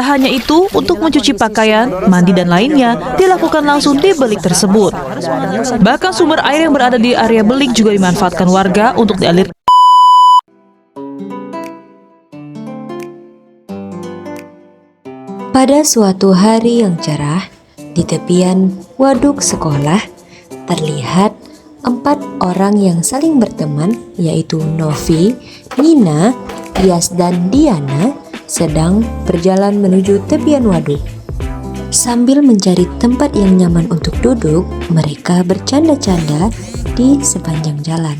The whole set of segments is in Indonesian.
Tak hanya itu, untuk mencuci pakaian, mandi dan lainnya dilakukan langsung di belik tersebut. Bahkan sumber air yang berada di area belik juga dimanfaatkan warga untuk dialirkan. Pada suatu hari yang cerah, di tepian waduk sekolah, terlihat 4 orang yang saling berteman, yaitu Novi, Nina, Tias, dan Diana, sedang berjalan menuju tepian waduk. Sambil mencari tempat yang nyaman untuk duduk, mereka bercanda-canda di sepanjang jalan.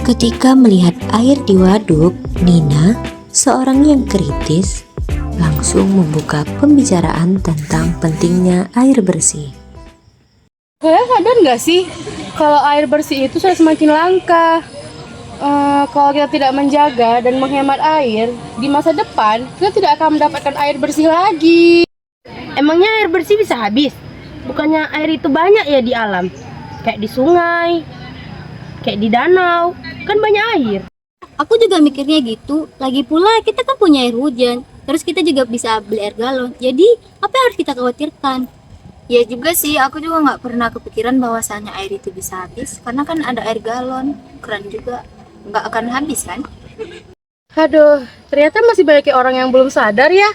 Ketika melihat air di waduk, Nina, seorang yang kritis, langsung membuka pembicaraan tentang pentingnya air bersih. Kalian sadar nggak sih kalau air bersih itu sudah semakin langka? Kalau kita tidak menjaga dan menghemat air, di masa depan kita tidak akan mendapatkan air bersih lagi. Emangnya air bersih bisa habis? Bukannya air itu banyak ya di alam? Kayak di sungai, kayak di danau, kan banyak air. Aku juga mikirnya gitu. Lagi pula kita kan punya air hujan. Terus kita juga bisa beli air galon. Jadi apa yang harus kita khawatirkan? Ya juga sih, aku juga nggak pernah kepikiran bahwasannya air itu bisa habis. Karena kan ada air galon, keran juga nggak akan habis kan? Aduh, ternyata masih banyak orang yang belum sadar ya.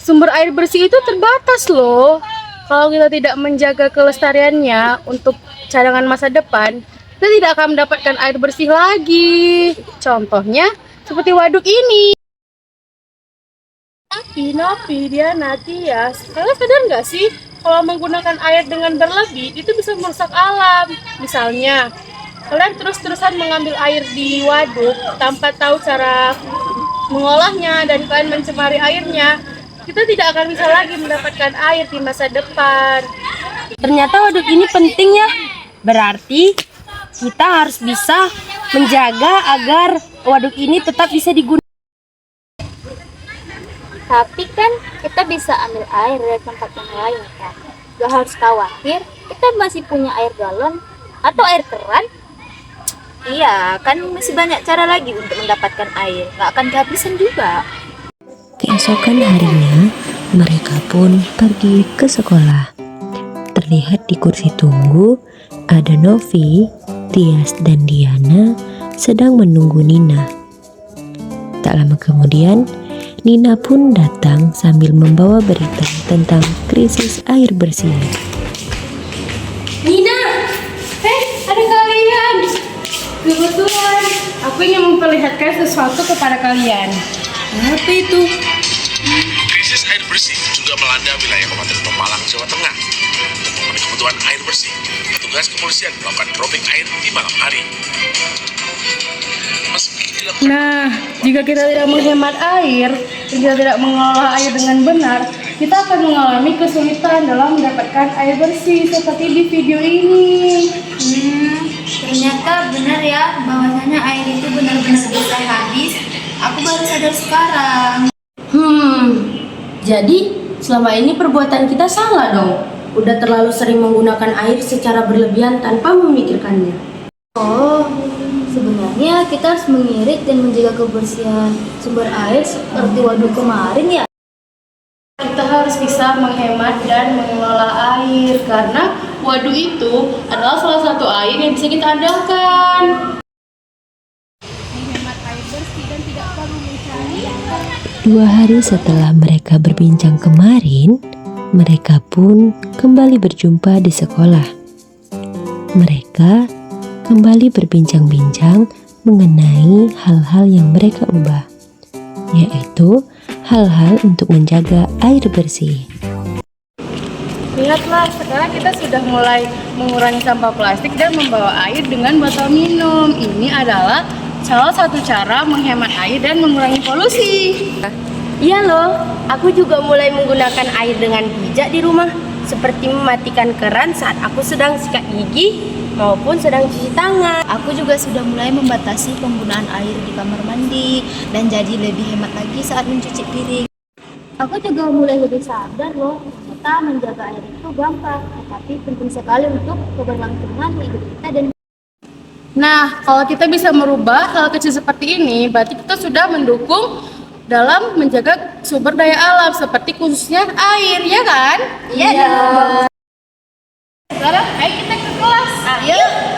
Sumber air bersih itu terbatas loh. Kalau kita tidak menjaga kelestariannya untuk cadangan masa depan, kita tidak akan mendapatkan air bersih lagi. Contohnya seperti waduk ini. Tapi Novi, Diana, Tias, kalian sadar nggak sih kalau menggunakan air dengan berlebih itu bisa merusak alam? Misalnya, kalian terus-terusan mengambil air di waduk tanpa tahu cara mengolahnya dan kalian mencemari airnya, kita tidak akan bisa lagi mendapatkan air di masa depan. Ternyata waduk ini penting ya. Berarti kita harus bisa menjaga agar waduk ini tetap bisa digunakan. Tapi kan kita bisa ambil air dari tempat yang lain kan. Gak harus khawatir, kita masih punya air galon atau air keran. Iya, kan masih banyak cara lagi untuk mendapatkan air. Gak akan kehabisan juga. Keesokan harinya, mereka pun pergi ke sekolah. Terlihat di kursi tunggu, ada Novi, Tias, dan Diana sedang menunggu Nina. Tak lama kemudian, Nina pun datang sambil membawa berita tentang krisis air bersih. Nina, ada kalian. Kebetulan aku ingin memperlihatkan sesuatu kepada kalian. Apa itu? Krisis air bersih juga melanda wilayah Kabupaten Pemalang, Jawa Tengah. Untuk memenuhi kebutuhan air bersih, petugas kepolisian melakukan dropping air di malam hari. Nah, jika kita tidak menghemat air, jika tidak mengolah air dengan benar, kita akan mengalami kesulitan dalam mendapatkan air bersih seperti di video ini. Ternyata benar ya, bahwasanya air itu benar-benar bisa habis. Aku baru sadar sekarang. Jadi selama ini perbuatan kita salah dong. Udah terlalu sering menggunakan air secara berlebihan tanpa memikirkannya. Oh, sebenarnya kita harus mengirit dan menjaga kebersihan sumber air seperti waduk kemarin ya. Kita harus bisa menghemat dan mengelola air karena waduk itu adalah salah satu air yang bisa kita andalkan. 2 hari setelah mereka berbincang kemarin, mereka pun kembali berjumpa di sekolah. Mereka kembali berbincang-bincang mengenai hal-hal yang mereka ubah, yaitu hal-hal untuk menjaga air bersih. Lihatlah, sekarang kita sudah mulai mengurangi sampah plastik dan membawa air dengan botol minum. Ini adalah salah satu cara menghemat air dan mengurangi polusi. Iya loh, aku juga mulai menggunakan air dengan bijak di rumah, seperti mematikan keran saat aku sedang sikat gigi maupun sedang cuci tangan. Aku juga sudah mulai membatasi penggunaan air di kamar mandi dan jadi lebih hemat lagi saat mencuci piring. Aku juga mulai lebih sadar loh, kita menjaga air itu gampang, tapi penting sekali untuk keberlangsungan hidup kita dan Nah, kalau kita bisa merubah hal kecil seperti ini, berarti kita sudah mendukung dalam menjaga sumber daya alam seperti khususnya air, ya kan? Iya. Sekarang ayo kita ke kelas. Ayo.